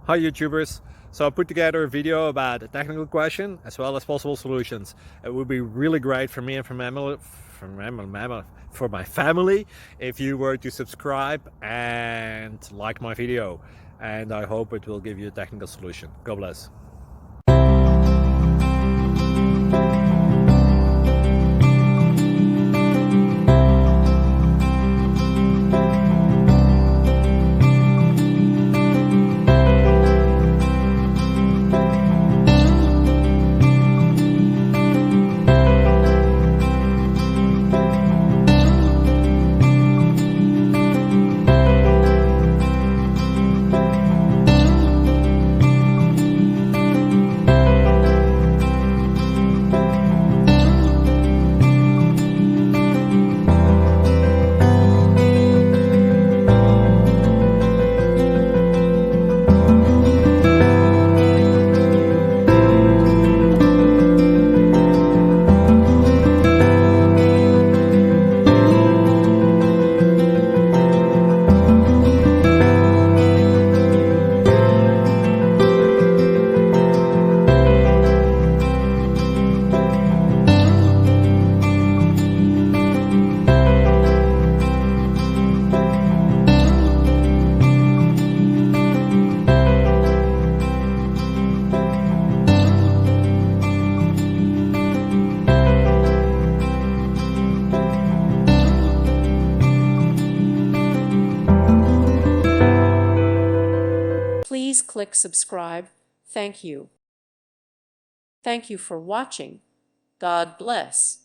Hi YouTubers! So I put together a video about a technical question as well as possible solutions. It would be really great for me and for my family if you were to subscribe and like my video, and I hope it will give you a technical solution. God bless. Please click subscribe. Thank you. Thank you for watching. God bless.